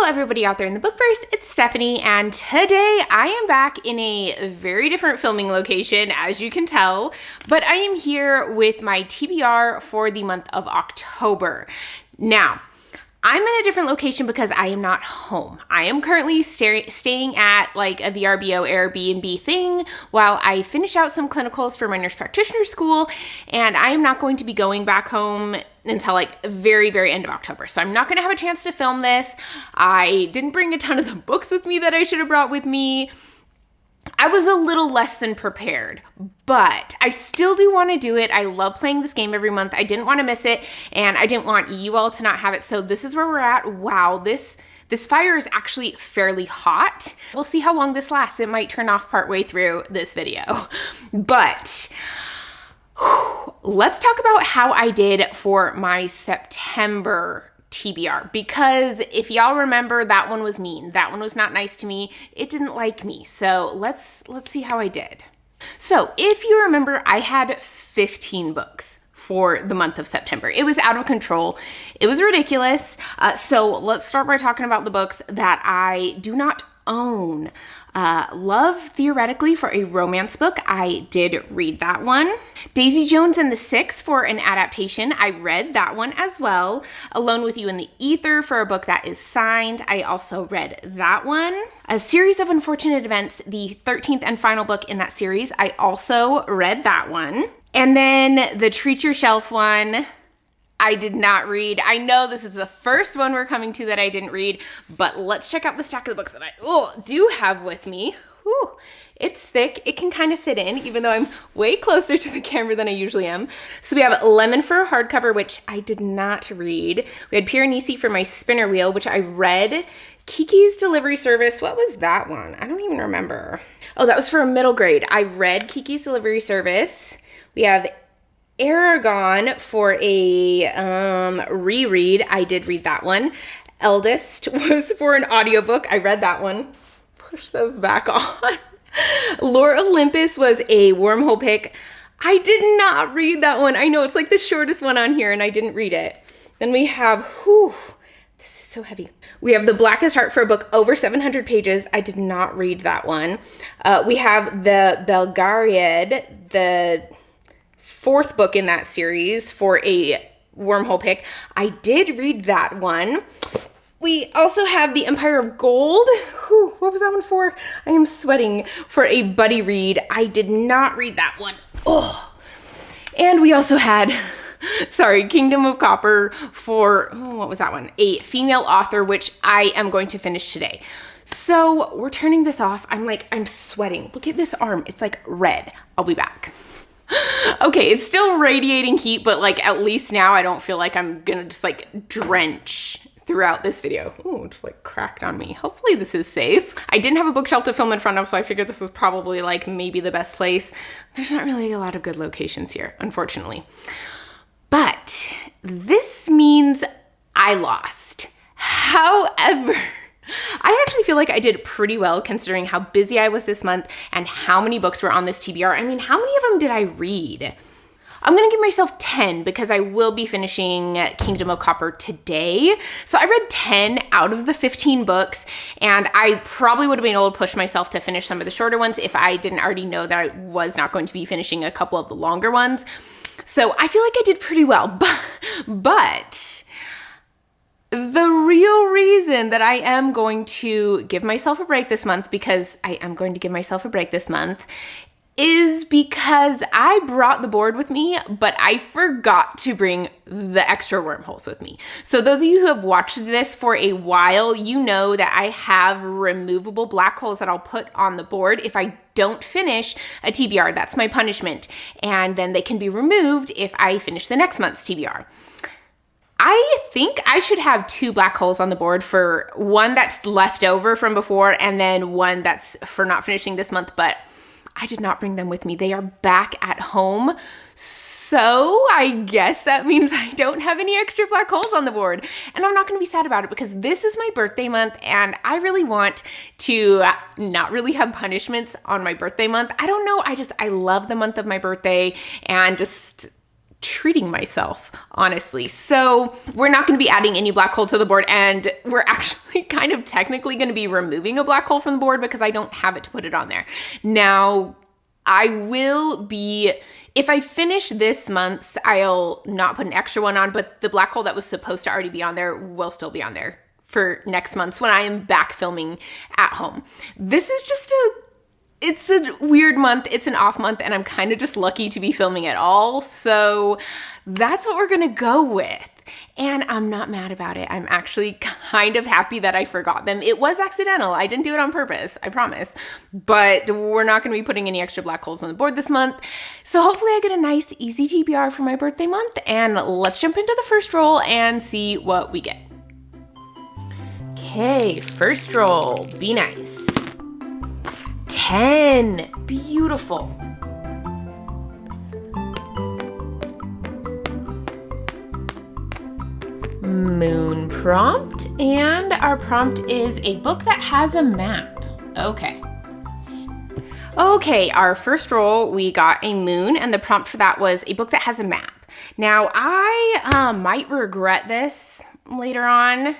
Hello everybody out there in the bookverse, it's Stephanie, and today I am back in a very different filming location, as you can tell, but I am here with my TBR for the month of October. Now, I'm in a different location because I am not home. I am currently staying at like a VRBO Airbnb thing while I finish out some clinicals for my nurse practitioner school, and I am not going to be going back home until like very end of October. So I'm not gonna have a chance to film this. I didn't bring a ton of the books with me that I should have brought with me. I was a little less than prepared, but I still do want to do it. I love playing this game every month. I didn't want to miss it, and I didn't want you all to not have it. So this is where we're at. Wow, this fire is actually fairly hot. We'll see how long this lasts. It might turn off partway through this video, but let's talk about how I did for my September TBR, because if y'all remember, that one was mean. That one was not nice to me. It didn't like me. So let's see how I did. So if you remember, I had 15 books for the month of September. It was out of control. It was ridiculous. So let's start by talking about the books that I do not own. Love Theoretically for a romance book. I did read that one. Daisy Jones and the Six for an adaptation. I read that one as well. Alone with You in the Ether for a book that is signed. I also read that one. A Series of Unfortunate Events, the 13th and final book in that series. I also read that one. And then the Treat Your Shelf one, I did not read. I know this is the first one we're coming to that I didn't read, but let's check out the stack of the books that I do have with me. Whew, it's thick. It can kind of fit in, even though I'm way closer to the camera than I usually am. So we have Lemon for a hardcover, which I did not read. We had Piranesi for my spinner wheel, which I read. Kiki's Delivery Service. What was that one? I don't even remember. Oh, that was for a middle grade. I read Kiki's Delivery Service. We have Aragon for a reread. I did read that one. Eldest was for an audiobook. I read that one. Push those back on. Lore Olympus was a Wormhole pick. I did not read that one. I know it's like the shortest one on here and I didn't read it. Then we have, this is so heavy. We have The Blackest Heart for a book over 700 pages. I did not read that one. We have the Belgariad, the fourth book in that series for a Wormhole pick. I did read that one. We also have The Empire of Gold. Whew, what was that one for? I am sweating. For a buddy read. I did not read that one. Oh. And we also had, Kingdom of Copper for, what was that one? A female author, which I am going to finish today. So we're turning this off. I'm sweating. Look at this arm. It's like red. I'll be back. Okay, it's still radiating heat, but like at least now I don't feel like I'm gonna just like drench throughout this video. Oh, just like cracked on me. Hopefully this is safe. I didn't have a bookshelf to film in front of, so I figured this was probably like maybe the best place. There's not really a lot of good locations here, unfortunately. But this means I lost. However, I actually feel like I did pretty well considering how busy I was this month and how many books were on this TBR. I mean, how many of them did I read? I'm gonna give myself 10 because I will be finishing Kingdom of Copper today. So I read 10 out of the 15 books, and I probably would have been able to push myself to finish some of the shorter ones if I didn't already know that I was not going to be finishing a couple of the longer ones. So I feel like I did pretty well, but the real reason that I am going to give myself a break this month, because I am going to give myself a break this month, is because I brought the board with me, but I forgot to bring the extra wormholes with me. So those of you who have watched this for a while, you know that I have removable black holes that I'll put on the board if I don't finish a TBR. That's my punishment. And then they can be removed if I finish the next month's TBR. I think I should have 2 black holes on the board, for one that's left over from before and then one that's for not finishing this month, but I did not bring them with me. They are back at home. So I guess that means I don't have any extra black holes on the board. And I'm not gonna be sad about it because this is my birthday month and I really want to not really have punishments on my birthday month. I don't know, I love the month of my birthday, and just treating myself, honestly. So we're not going to be adding any black hole to the board, and we're actually kind of technically going to be removing a black hole from the board because I don't have it to put it on there. Now, I will be, if I finish this month's, I'll not put an extra one on, but the black hole that was supposed to already be on there will still be on there for next month's when I am back filming at home. This is just it's a weird month, it's an off month, and I'm kind of just lucky to be filming at all. So that's what we're gonna go with. And I'm not mad about it. I'm actually kind of happy that I forgot them. It was accidental. I didn't do it on purpose, I promise. But we're not gonna be putting any extra black holes on the board this month. So hopefully I get a nice, easy TBR for my birthday month. And let's jump into the first roll and see what we get. Okay, first roll, be nice. 10, beautiful. Moon prompt, and our prompt is a book that has a map. Okay. Okay, our first roll, we got a moon, and the prompt for that was a book that has a map. Now, I might regret this later on.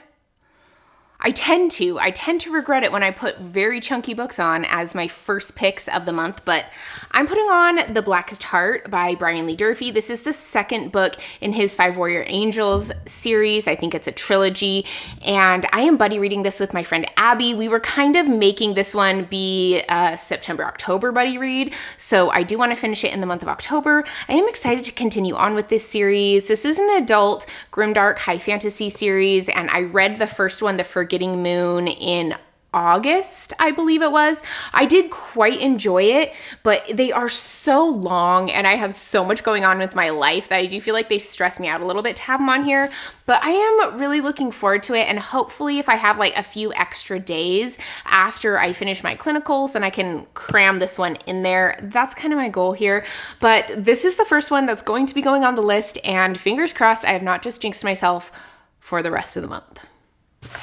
I tend to regret it when I put very chunky books on as my first picks of the month, but I'm putting on The Blackest Heart by Brian Lee Durfee. This is the second book in his 5 Warrior Angels series. I think it's a trilogy, and I am buddy reading this with my friend Abby. We were kind of making this one be a September-October buddy read, so I do want to finish it in the month of October. I am excited to continue on with this series. This is an adult grimdark high fantasy series, and I read the first one, The Forgetting Moon, in August, I believe it was. I did quite enjoy it, but they are so long and I have so much going on with my life that I do feel like they stress me out a little bit to have them on here. But I am really looking forward to it, and hopefully if I have like a few extra days after I finish my clinicals, then I can cram this one in there. That's kind of my goal here. But this is the first one that's going to be going on the list, and fingers crossed I have not just jinxed myself for the rest of the month.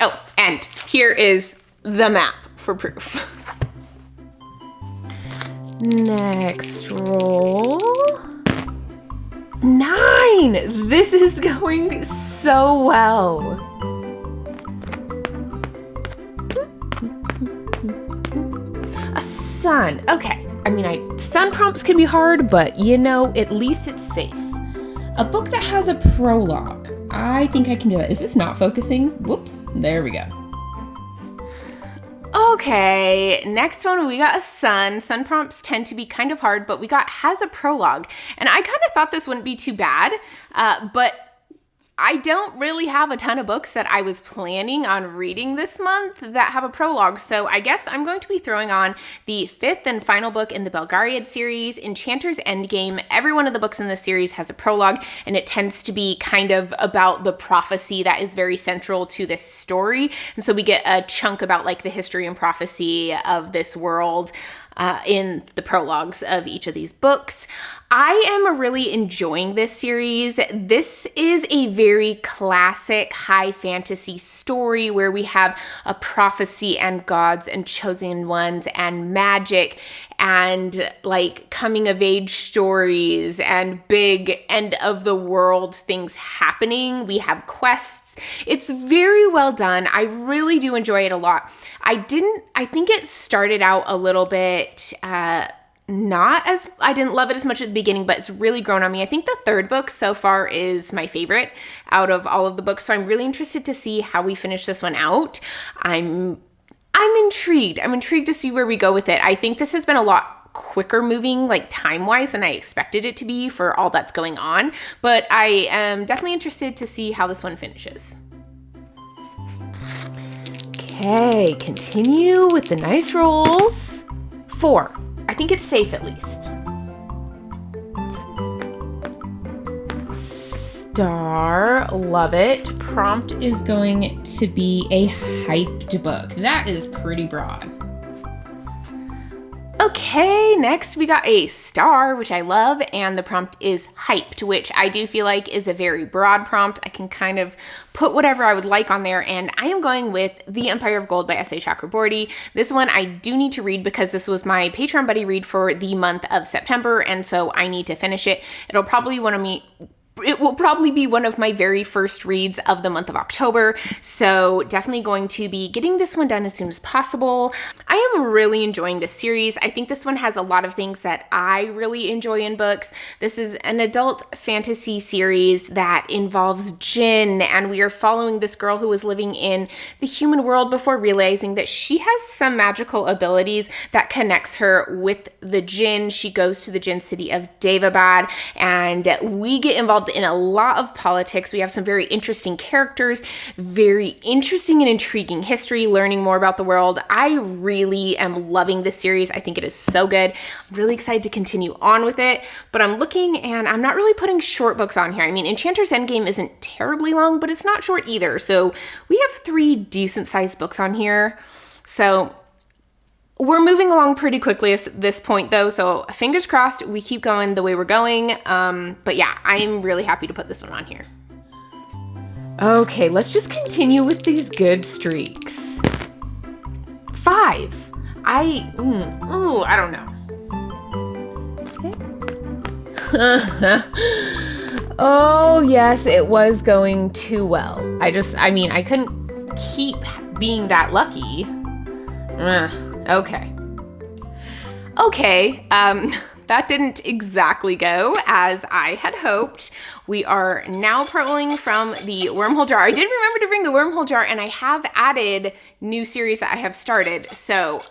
Oh, and here is the map for proof. Next roll. 9! This is going so well. A sun. Okay. I mean, sun prompts can be hard, but you know, at least it's safe. A book that has a prologue. I think I can do it. Is this not focusing? Whoops. There we go. Okay, next one, we got a sun. Sun prompts tend to be kind of hard, but we got has a prologue. And I kind of thought this wouldn't be too bad, but I don't really have a ton of books that I was planning on reading this month that have a prologue, so I guess I'm going to be throwing on the 5th and final book in the Belgariad series, Enchanters Endgame. Every one of the books in this series has a prologue, and it tends to be kind of about the prophecy that is very central to this story, and so we get a chunk about like the history and prophecy of this world in the prologues of each of these books. I am really enjoying this series. This is a very classic high fantasy story where we have a prophecy and gods and chosen ones and magic and like coming of age stories and big end of the world things happening. We have quests. It's very well done. I really do enjoy it a lot. I think it started out a little bit, I didn't love it as much at the beginning, but it's really grown on me. I think the 3rd book so far is my favorite out of all of the books, so I'm really interested to see how we finish this one out. I'm intrigued. I'm intrigued to see where we go with it. I think this has been a lot quicker moving, like time-wise, than I expected it to be for all that's going on, but I am definitely interested to see how this one finishes. Okay, continue with the nice rolls. 4. I think it's safe at least. Star, love it. Prompt is going to be a hyped book. That is pretty broad. Okay, next we got a star, which I love, and the prompt is hyped, which I do feel like is a very broad prompt. I can kind of put whatever I would like on there, and I am going with The Empire of Gold by S.A. Chakraborty. This one I do need to read because this was my Patreon buddy read for the month of September, and so I need to finish it. It will probably be one of my very first reads of the month of October, so definitely going to be getting this one done as soon as possible. I am really enjoying this series. I think this one has a lot of things that I really enjoy in books. This is an adult fantasy series that involves Jinn, and we are following this girl who is living in the human world before realizing that she has some magical abilities that connects her with the Jinn. She goes to the Jinn city of Davabad, and we get involved in a lot of politics. We have some very interesting characters, very interesting and intriguing history, learning more about the world. I really am loving this series. I think it is so good. I'm really excited to continue on with it, but I'm looking and I'm not really putting short books on here. I mean, Enchanters Endgame isn't terribly long, but it's not short either. So we have 3 decent sized books on here. So we're moving along pretty quickly at this point though, so fingers crossed we keep going the way we're going. But yeah, I'm really happy to put this one on here. Okay, let's just continue with these good streaks. 5. I don't know. Oh yes, it was going too well. I couldn't keep being that lucky. Okay, that didn't exactly go as I had hoped. We are now pulling from the Wormhole Jar. I did remember to bring the Wormhole Jar, and I have added new series that I have started, so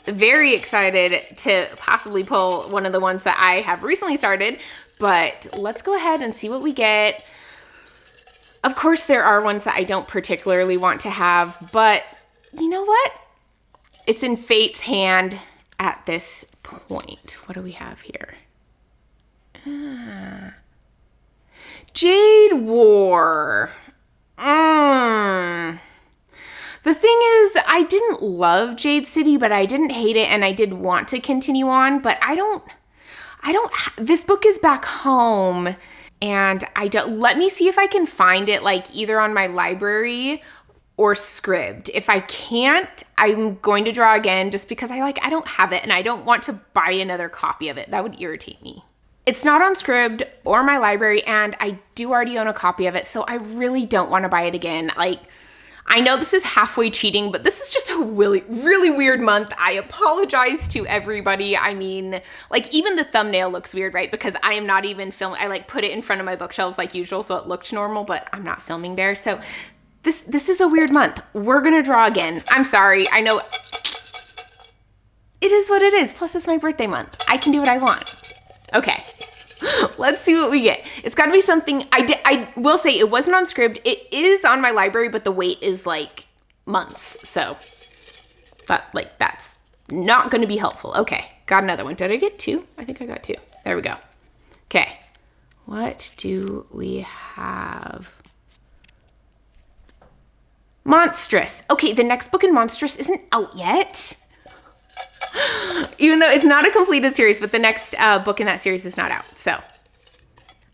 very excited to possibly pull one of the ones that I have recently started, but let's go ahead and see what we get. Of course, there are ones that I don't particularly want to have, but you know what? It's in fate's hand at this point. What do we have here? Jade War. The thing is, I didn't love Jade City, but I didn't hate it, and I did want to continue on, but this book is back home, and let me see if I can find it like either on my library or Scribd. If I can't, I'm going to draw again just because I don't have it and I don't want to buy another copy of it. That would irritate me. It's not on Scribd or my library, and I do already own a copy of it, so I really don't want to buy it again. I know this is halfway cheating, but this is just a really, really weird month. I apologize to everybody. I mean, even the thumbnail looks weird, right? Because I am not even filming. I put it in front of my bookshelves like usual, so it looked normal, but I'm not filming there. So this is a weird month. We're gonna draw again. I'm sorry. I know it is what it is. Plus, it's my birthday month. I can do what I want. Okay. Let's see what we get. It's got to be something. I will say it wasn't on Scribd. It is on my library, but the wait is months. So, but that's not going to be helpful. Okay, got another one. Did I get 2? I think I got 2. There we go. Okay, what do we have? Monstrous. Okay, the next book in Monstrous isn't out yet. Even though it's not a completed series, but the next book in that series is not out. So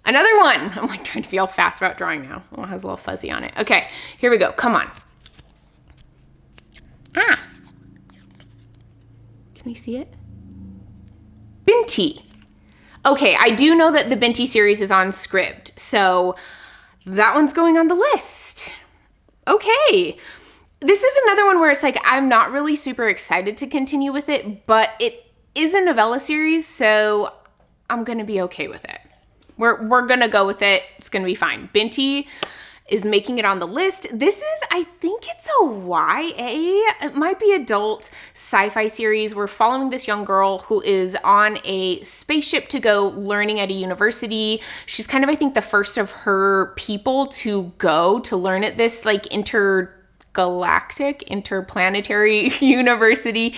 another one. I'm trying to be all fast about drawing now. Oh, it has a little fuzzy on it. Okay, here we go. Come on. Can we see it? Binti. Okay, I do know that the Binti series is on Scribd, so that one's going on the list. Okay. This is another one where it's I'm not really super excited to continue with it, but it is a novella series, so I'm going to be okay with it. We're going to go with it. It's going to be fine. Binti is making it on the list. This is, I think it's a YA. It might be adult sci-fi series. We're following this young girl who is on a spaceship to go learning at a university. She's kind of, I think, the first of her people to go to learn at this intergalactic, interplanetary university.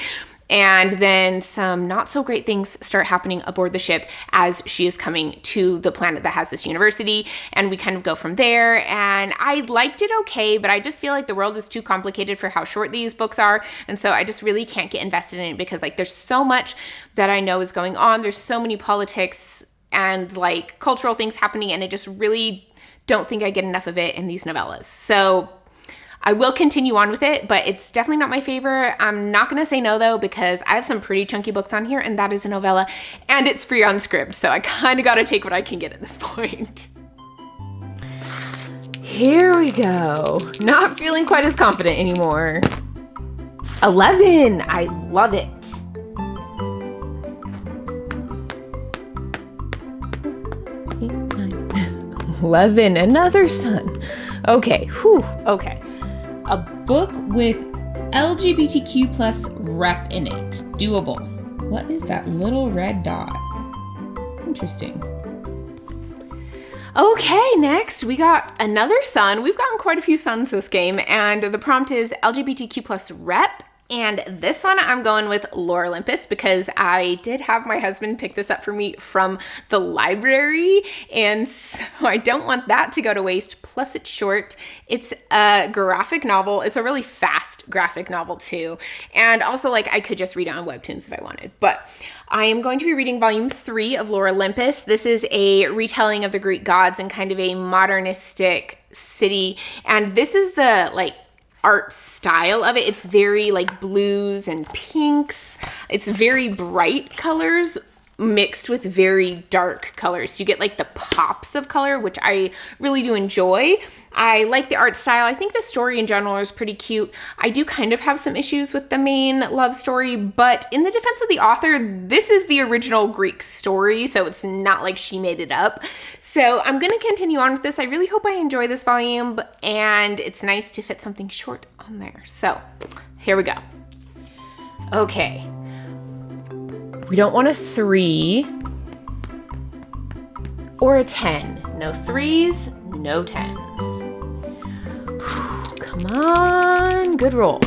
And then some not so great things start happening aboard the ship as she is coming to the planet that has this university. And we kind of go from there. And I liked it okay, but I just feel like the world is too complicated for how short these books are. And so I just really can't get invested in it because like there's so much that I know is going on. There's so many politics and like cultural things happening, and I just really don't think I get enough of it in these novellas. So I will continue on with it, but it's definitely not my favorite. I'm not gonna say no though, because I have some pretty chunky books on here, and that is a novella, and it's free on Scribd, so I kind of gotta take what I can get at this point. Here we go. Not feeling quite as confident anymore. 11, I love it. 11, another sun. Okay, whew, okay. A book with LGBTQ plus rep in it. Doable. What is that little red dot? Interesting. Okay, next we got another sun. We've gotten quite a few suns this game, and the prompt is LGBTQ plus rep. And this one I'm going with Lore Olympus because I did have my husband pick this up for me from the library, and so I don't want that to go to waste. Plus it's short. It's a graphic novel. It's a really fast graphic novel too. And also like I could just read it on Webtoons if I wanted, but I am going to be reading volume 3 of Lore Olympus. This is a retelling of the Greek gods in kind of a modernistic city. And this is the like art style of it. It's very like blues and pinks. It's very bright colors mixed with very dark colors. You get like the pops of color, which I really do enjoy. I like the art style. I think the story in general is pretty cute. I do kind of have some issues with the main love story, but in the defense of the author, this is the original Greek story, so it's not like she made it up. So I'm going to continue on with this. I really hope I enjoy this volume, and it's nice to fit something short on there. So here we go. Okay. We don't want a 3 or a 10. No 3s, no 10s. Come on, good roll.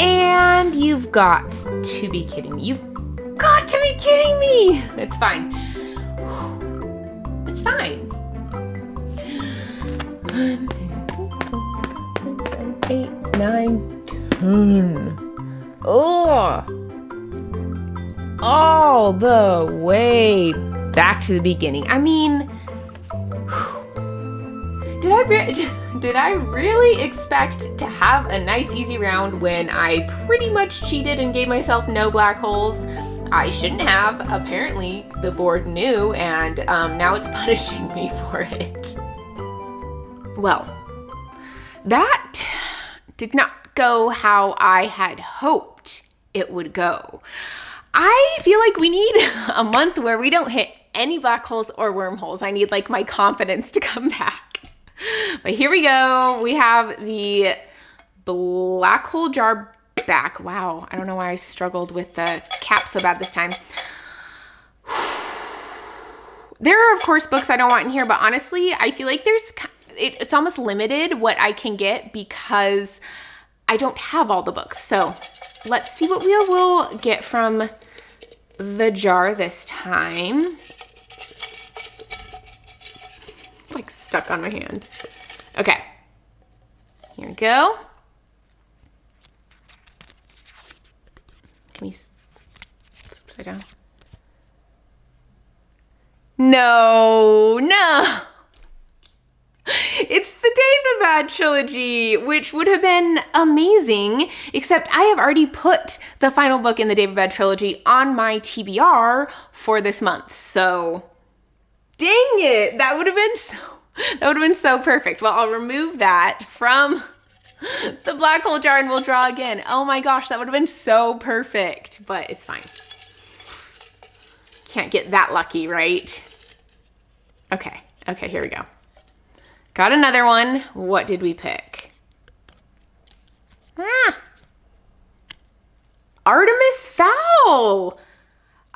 And you've got to be kidding me. You've got to be kidding me. It's fine. It's fine. 1, 2, 3, 4, 5, 6, 7, 8, 9, 10. Oh! All the way back to the beginning. I mean, did I really expect to have a nice easy round when I pretty much cheated and gave myself no black holes? I shouldn't have. Apparently the board knew, and now it's punishing me for it. Well, that did not go how I had hoped it would go. I feel like we need a month where we don't hit any black holes or wormholes. I need like my confidence to come back. But here we go. We have the black hole jar back. Wow, I don't know why I struggled with the cap so bad this time. There are, of course, books I don't want in here, but honestly, I feel like it's almost limited what I can get because I don't have all the books. So let's see what we will get from the jar this time. It's like stuck on my hand. Okay, here we go. Can we upside down? No. It's the David trilogy, which would have been amazing, except I have already put the final book in the David trilogy on my TBR for this month. So, dang it, that would have been so perfect. Well, I'll remove that from the black hole jar and we'll draw again. Oh my gosh, that would have been so perfect, but it's fine. Can't get that lucky, right? Okay, here we go. Got another one. What did we pick? Artemis Fowl.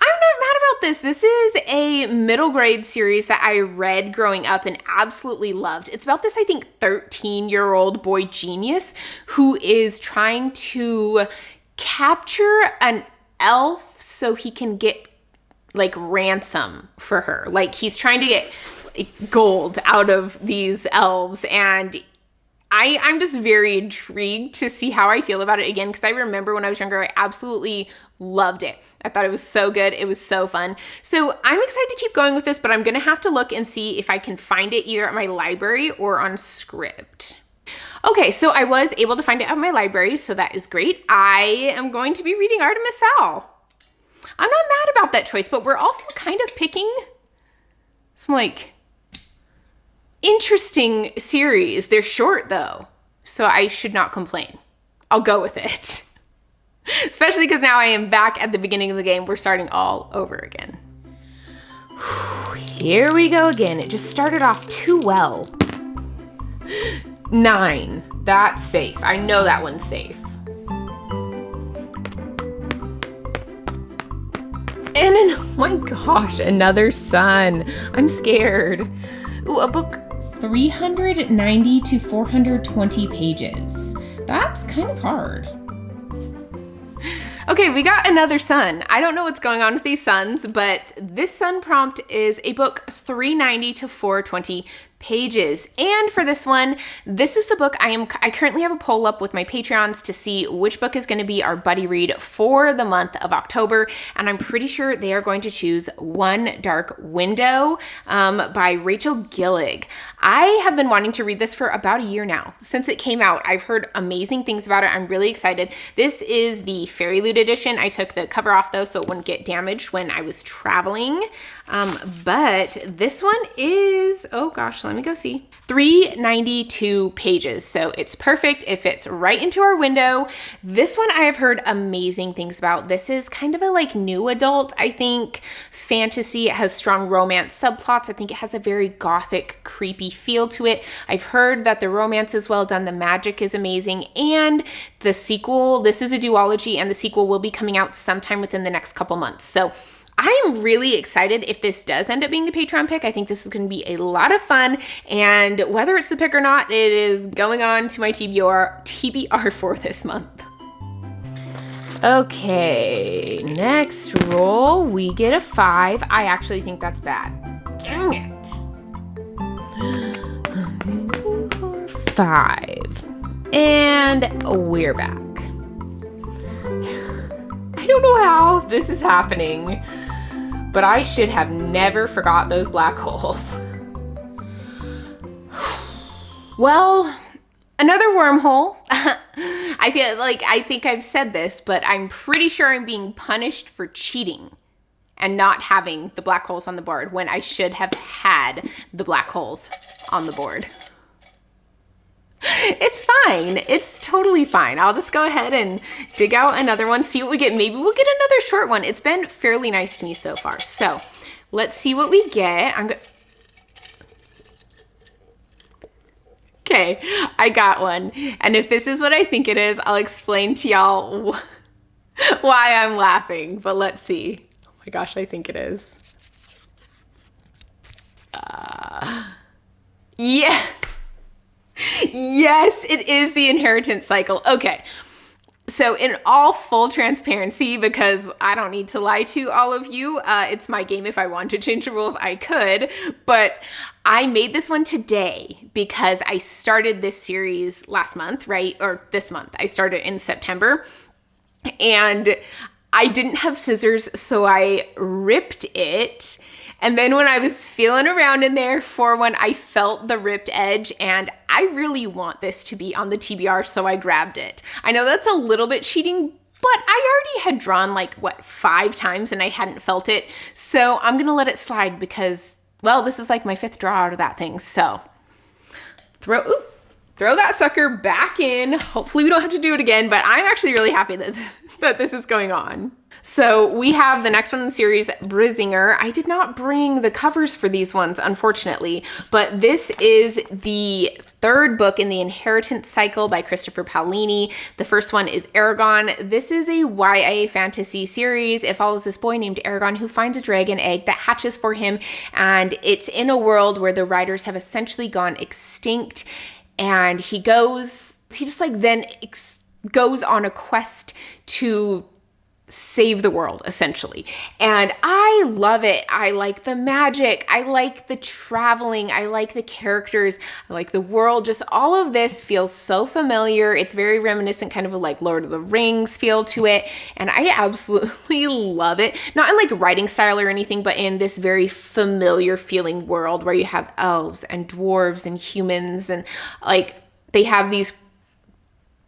I'm not mad about this. This is a middle grade series that I read growing up and absolutely loved. It's about this, I think, 13-year-old boy genius who is trying to capture an elf so he can get like ransom for her. Like he's trying to get gold out of these elves, and I'm just very intrigued to see how I feel about it again, because I remember when I was younger, I absolutely loved it. I thought it was so good. It was so fun. So I'm excited to keep going with this, but I'm going to have to look and see if I can find it either at my library or on Scribd. Okay, so I was able to find it at my library, so that is great. I am going to be reading Artemis Fowl. I'm not mad about that choice, but we're also kind of picking some like interesting series. They're short though, so I should not complain. I'll go with it. Especially because now I am back at the beginning of the game. We're starting all over again. Here we go again. It just started off too well. 9. That's safe. I know that one's safe. And oh my gosh, another sun. I'm scared. Ooh, a book 390 to 420 pages. That's kind of hard. Okay, we got another sun. I don't know what's going on with these suns, but this sun prompt is a book 390 to 420 pages. And for this one, this is the book I currently have a poll up with my Patreons to see which book is going to be our buddy read for the month of October. And I'm pretty sure they are going to choose One Dark Window by Rachel Gillig. I have been wanting to read this for about a year now. Since it came out, I've heard amazing things about it. I'm really excited. This is the Fairy Loot edition. I took the cover off though, so it wouldn't get damaged when I was traveling. But this one is, oh gosh, let me go see. 392 pages. So it's perfect. It fits right into our window. This one I have heard amazing things about. This is kind of a like new adult, I think, fantasy. It has strong romance subplots. I think it has a very gothic, creepy feel to it. I've heard that the romance is well done. The magic is amazing. And the sequel, this is a duology, and the sequel will be coming out sometime within the next couple months. So I am really excited if this does end up being the Patreon pick. I think this is going to be a lot of fun, and whether it's the pick or not, it is going on to my TBR for this month. Okay, next roll, we get a 5. I actually think that's bad. Dang it. 5. And we're back. I don't know how this is happening, but I should have never forgot those black holes. Well, another wormhole. I feel like, I think I've said this, but I'm pretty sure I'm being punished for cheating and not having the black holes on the board when I should have had the black holes on the board. It's fine. It's totally fine. I'll just go ahead and dig out another one, see what we get. Maybe we'll get another short one. It's been fairly nice to me so far. So let's see what we get. Okay, I got one. And if this is what I think it is, I'll explain to y'all why I'm laughing. But let's see. Oh my gosh, I think it is. Yes. Yes, it is the inheritance cycle. Okay. So in all full transparency, because I don't need to lie to all of you, it's my game. If I want to change the rules, I could. But I made this one today because I started this series last month, right? Or this month. I started in September. And I didn't have scissors, so I ripped it. And then when I was feeling around in there for one, I felt the ripped edge, and I really want this to be on the TBR, so I grabbed it. I know that's a little bit cheating, but I already had drawn like, 5 times and I hadn't felt it. So I'm gonna let it slide because, well, this is like my 5th draw out of that thing. So throw that sucker back in. Hopefully we don't have to do it again, but I'm actually really happy that this is going on. So we have the next one in the series, Brizinger. I did not bring the covers for these ones, unfortunately, but this is the 3rd book in the Inheritance Cycle by Christopher Paolini. The first one is Aragon. This is a YA fantasy series. It follows this boy named Aragon who finds a dragon egg that hatches for him, and it's in a world where the riders have essentially gone extinct, and he just like then goes on a quest to save the world, essentially. And I love it. I like the magic. I like the traveling. I like the characters. I like the world. Just all of this feels so familiar. It's very reminiscent, kind of a like Lord of the Rings feel to it. And I absolutely love it. Not in like writing style or anything, but in this very familiar feeling world where you have elves and dwarves and humans, and like they have these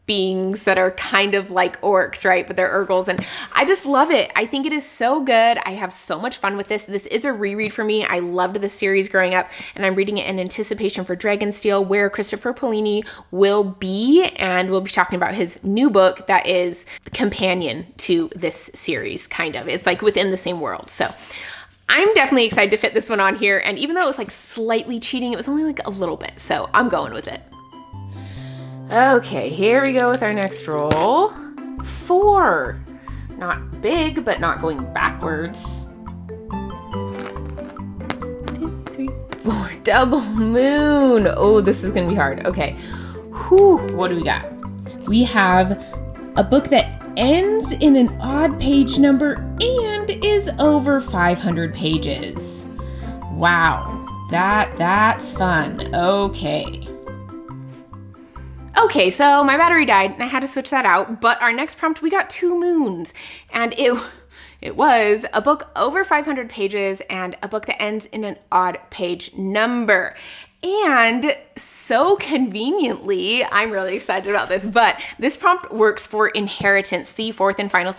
beings that are kind of like orcs, right? But they're Urgles, and I just love it. I think it is so good. I have so much fun with this. This is a reread for me. I loved this series growing up, and I'm reading it in anticipation for Dragonsteel, where Christopher Paolini will be, and we'll be talking about his new book that is the companion to this series, kind of. It's like within the same world. So I'm definitely excited to fit this one on here, and even though it was like slightly cheating, it was only like a little bit, so I'm going with it. Okay, here we go with our next roll. 4. Not big, but not going backwards. 2, 3, 4. Double moon. Oh, this is gonna be hard. Okay. Whew, what do we got? We have a book that ends in an odd page number and is over 500 pages. Wow, that's fun. Okay. Okay, so my battery died and I had to switch that out, but our next prompt, we got 2 moons, and it was a book over 500 pages and a book that ends in an odd page number. And so conveniently, I'm really excited about this, but this prompt works for Inheritance, the 4th and final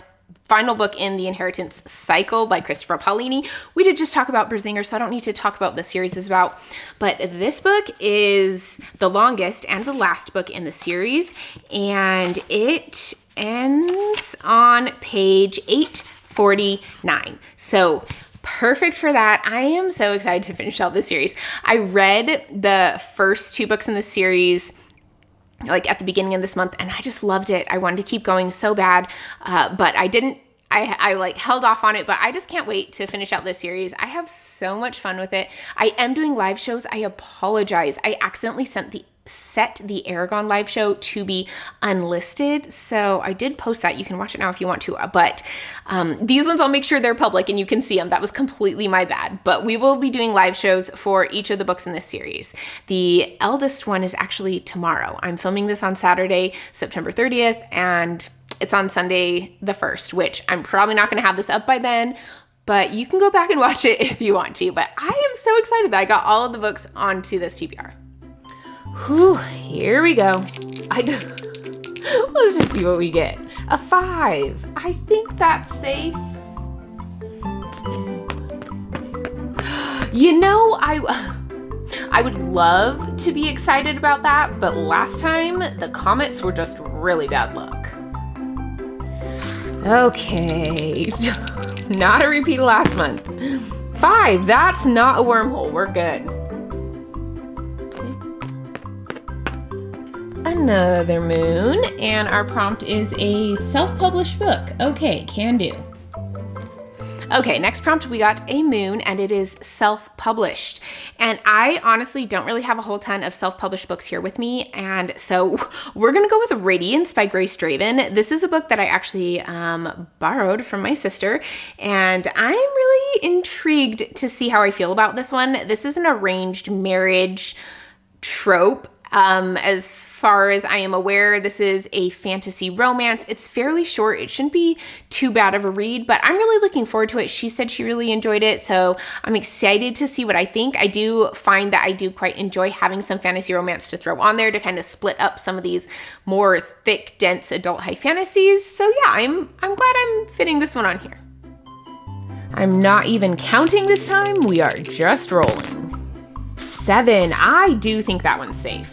book in the Inheritance cycle by Christopher Paolini. We did just talk about Berserker, so I don't need to talk about what the series is about, but this book is the longest and the last book in the series, and it ends on page 849. So perfect for that. I am so excited to finish out this series. I read the first 2 books in the series like at the beginning of this month, and I just loved it. I wanted to keep going so bad, but I didn't. I like held off on it, but I just can't wait to finish out this series. I have so much fun with it. I am doing live shows. I apologize. I accidentally set the Aragon live show to be unlisted, so I did post that. You can watch it now if you want to, but these ones I'll make sure they're public and you can see them. That was completely my bad, but we will be doing live shows for each of the books in this series. The eldest one is actually tomorrow. I'm filming this on Saturday, September 30th, and it's on Sunday the 1st, which I'm probably not going to have this up by then, but you can go back and watch it if you want to. But I am so excited that I got all of the books onto this TBR. Whew, here we go. Let's just see what we get. A 5. I think that's safe. You know, I would love to be excited about that, but last time the comments were just really bad luck. Okay, not a repeat of last month. 5, that's not a wormhole, we're good. Another moon, and our prompt is a self-published book. Okay, can do. Okay, next prompt, we got a moon, and it is self-published. And I honestly don't really have a whole ton of self-published books here with me, and so we're gonna go with Radiance by Grace Draven. This is a book that I actually borrowed from my sister, and I'm really intrigued to see how I feel about this one. This is an arranged marriage trope. As far as I am aware, this is a fantasy romance. It's fairly short. It shouldn't be too bad of a read, but I'm really looking forward to it. She said she really enjoyed it, so I'm excited to see what I think. I do find that I do quite enjoy having some fantasy romance to throw on there to kind of split up some of these more thick, dense adult high fantasies. So yeah, I'm glad I'm fitting this one on here. I'm not even counting this time. We are just rolling. 7. I do think that one's safe.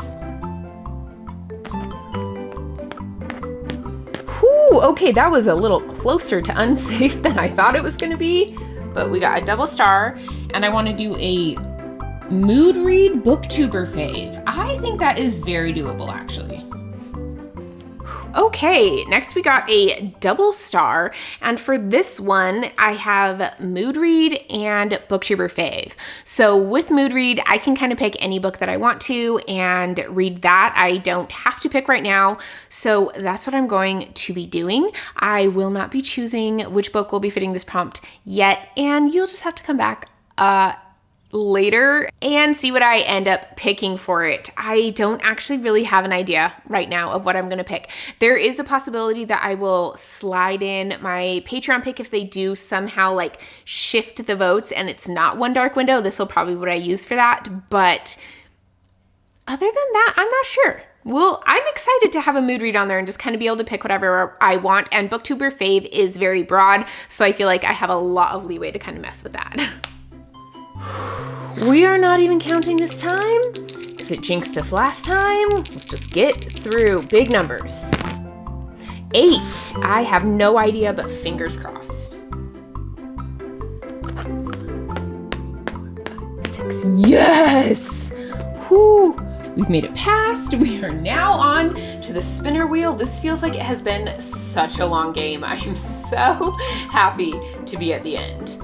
Whew, okay, that was a little closer to unsafe than I thought it was going to be, but we got a double star, and I want to do a mood read booktuber fave. I think that is very doable, actually. Okay, next we got a double star, and for this one, I have Mood Read and Booktuber Fave. So with Mood Read, I can kind of pick any book that I want to and read that. I don't have to pick right now, so that's what I'm going to be doing. I will not be choosing which book will be fitting this prompt yet, and you'll just have to come back later and see what I end up picking for it. I don't actually really have an idea right now of what I'm gonna pick. There is a possibility that I will slide in my Patreon pick if they do somehow like shift the votes and it's not One Dark Window. This will probably be what I use for that, but other than that, I'm not sure. Well, I'm excited to have a mood read on there and just kind of be able to pick whatever I want, and Booktuber Fave is very broad, so I feel like I have a lot of leeway to kind of mess with that. We are not even counting this time because it jinxed us last time. Let's just get through big numbers. 8. I have no idea, but fingers crossed. 6. Yes! Whew. We've made it past. We are now on to the spinner wheel. This feels like it has been such a long game. I am so happy to be at the end.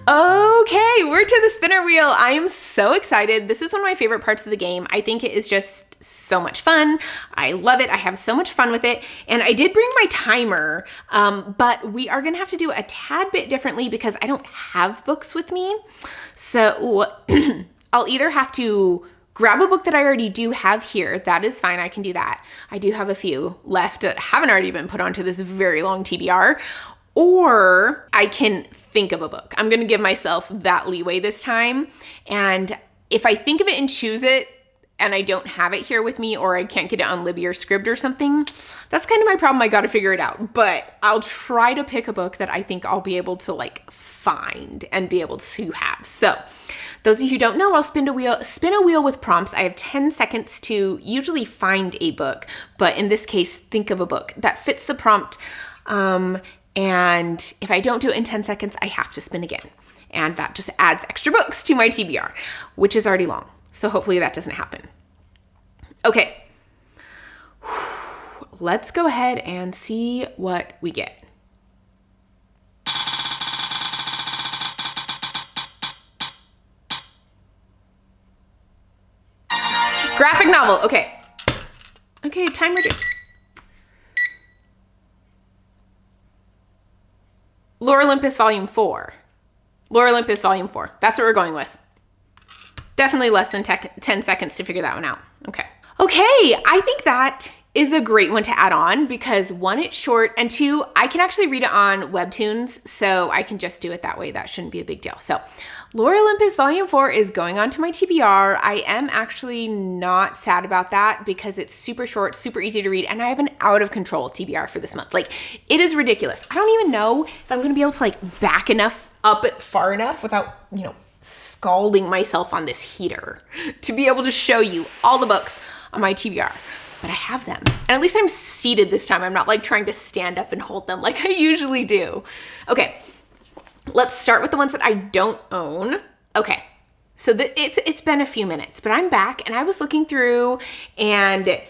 Okay, we're to the spinner wheel. I am so excited. This is one of my favorite parts of the game. I think it is just so much fun. I love it. I have so much fun with it. And I did bring my timer, but we are gonna have to do a tad bit differently because I don't have books with me. So I'll either have to grab a book that I already do have here. That is fine, I can do that. I do have a few left that haven't already been put onto this very long TBR. Or I can think of a book. I'm gonna give myself that leeway this time. And if I think of it and choose it and I don't have it here with me, or I can't get it on Libby or Scribd or something, that's kind of my problem. I gotta figure it out. But I'll try to pick a book that I think I'll be able to like find and be able to have. So those of you who don't know, I'll spin a wheel with prompts. I have 10 seconds to usually find a book, but in this case, think of a book that fits the prompt. And if I don't do it in 10 seconds, I have to spin again. And that just adds extra books to my TBR, which is already long. So hopefully that doesn't happen. Okay, let's go ahead and see what we get. Graphic novel, okay. Okay, timer. Lore Olympus Volume 4. Lore Olympus Volume 4. That's what we're going with. Definitely less than 10 seconds to figure that one out. Okay. Okay, I think that is a great one to add on because 1, it's short, and 2, I can actually read it on Webtoons, so I can just do it that way. That shouldn't be a big deal. So Lore Olympus Volume 4 is going on to my TBR. I am actually not sad about that because it's super short, super easy to read, and I have an out of control TBR for this month. Like, it is ridiculous. I don't even know if I'm gonna be able to like back up it far enough without, you know, scalding myself on this heater to be able to show you all the books on my TBR. But I have them. And at least I'm seated this time. I'm not like trying to stand up and hold them like I usually do. Okay, let's start with the ones that I don't own. Okay, so it's been a few minutes, but I'm back and I was looking through and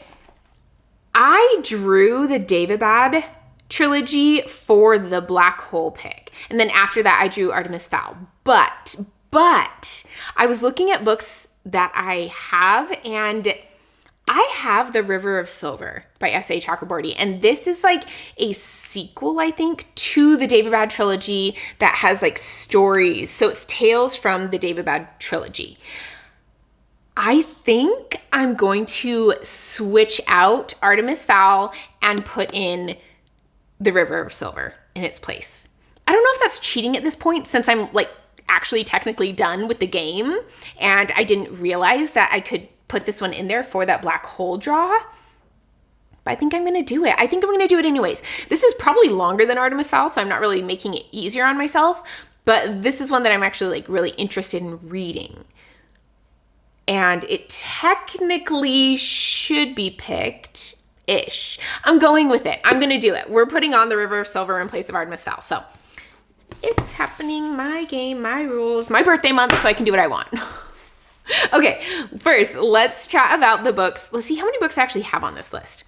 I drew the Daevabad trilogy for the Black Hole pick. And then after that, I drew Artemis Fowl. But I was looking at books that I have, and I have The River of Silver by S.A. Chakraborty, and this is like a sequel, I think, to the Daevabad trilogy that has like stories. So it's tales from the Daevabad trilogy. I think I'm going to switch out Artemis Fowl and put in The River of Silver in its place. I don't know if that's cheating at this point since I'm like actually technically done with the game and I didn't realize that I could put this one in there for that black hole draw. But I think I'm gonna do it. I think I'm gonna do it anyways. This is probably longer than Artemis Fowl, so I'm not really making it easier on myself, but this is one that I'm actually like really interested in reading. And it technically should be picked-ish. I'm going with it. I'm gonna do it. We're putting on The River of Silver in place of Artemis Fowl. So it's happening, my game, my rules, my birthday month, so I can do what I want. Okay, first, let's chat about the books. Let's see how many books I actually have on this list.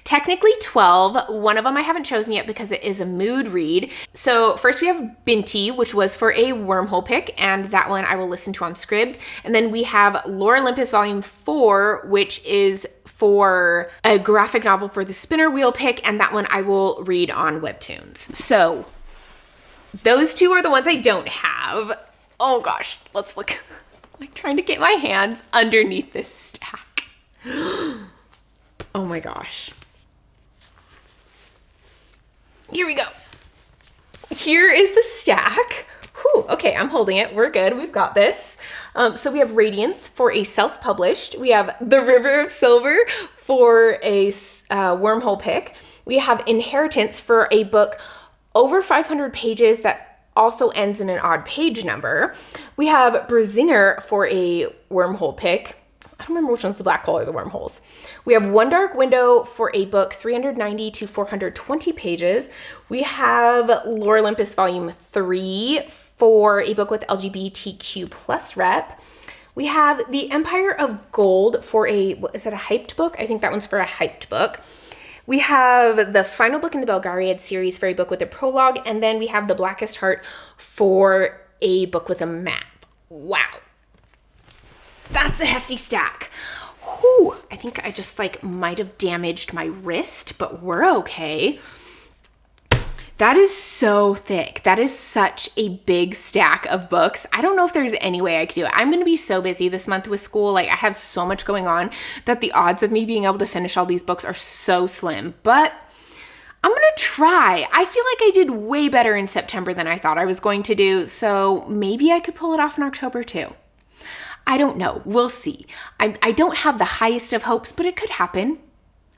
Technically 12. One of them I haven't chosen yet because it is a mood read. So first we have Binti, which was for a Wormhole pick, and that one I will listen to on Scribd. And then we have Lore Olympus Volume 4, which is for a graphic novel for the Spinner Wheel pick, and that one I will read on Webtoons. So those two are the ones I don't have. Oh gosh, let's look. I'm trying to get my hands underneath this stack. Oh my gosh. Here we go. Here is the stack. Whew, okay, I'm holding it. We're good. We've got this. So we have Radiance for a self-published. We have The River of Silver for a Wormhole pick. We have Inheritance for a book over 500 pages that also ends in an odd page number. We have Brazinger for a Wormhole pick. I don't remember which one's the black hole or the wormholes. We have One Dark Window for a book 390 to 420 pages. We have Lore Olympus Volume 3 for a book with LGBTQ plus rep. We have The Empire of Gold for is that a hyped book? I think that one's for a hyped book. We have the final book in the Belgariad series for a book with a prologue. And then we have The Blackest Heart for a book with a map. Wow. That's a hefty stack. Whew, I think I just might have damaged my wrist, but we're okay. That is so thick. That is such a big stack of books. I don't know if there's any way I could do it. I'm going to be so busy this month with school. I have so much going on that the odds of me being able to finish all these books are so slim, but I'm going to try. I feel like I did way better in September than I thought I was going to do. So maybe I could pull it off in October too. I don't know. We'll see. I don't have the highest of hopes, but it could happen.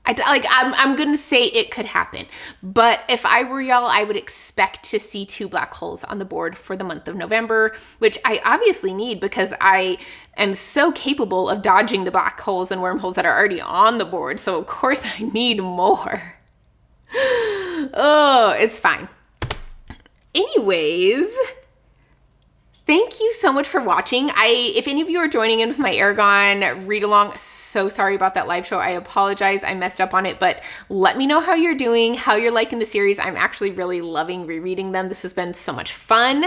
I'm going to say it could happen. But if I were y'all, I would expect to see 2 black holes on the board for the month of November, which I obviously need because I am so capable of dodging the black holes and wormholes that are already on the board. So of course I need more. Oh, it's fine. Anyways, thank you so much for watching. If any of you are joining in with my Aragon read along, so sorry about that live show. I apologize. I messed up on it, but let me know how you're doing, how you're liking the series. I'm actually really loving rereading them. This has been so much fun.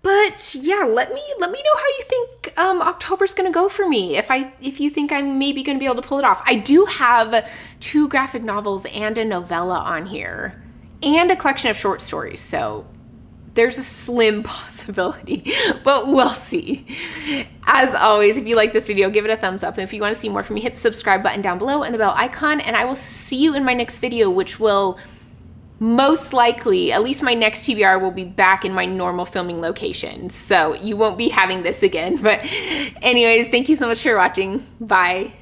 But yeah, let me know how you think October's gonna go for me. If you think I'm maybe gonna be able to pull it off. I do have 2 graphic novels and a novella on here, and a collection of short stories. So there's a slim possibility, but we'll see. As always, if you like this video, give it a thumbs up. And if you want to see more from me, hit the subscribe button down below and the bell icon. And I will see you in my next video, which will most likely, at least my next TBR will be back in my normal filming location. So you won't be having this again. But anyways, thank you so much for watching. Bye.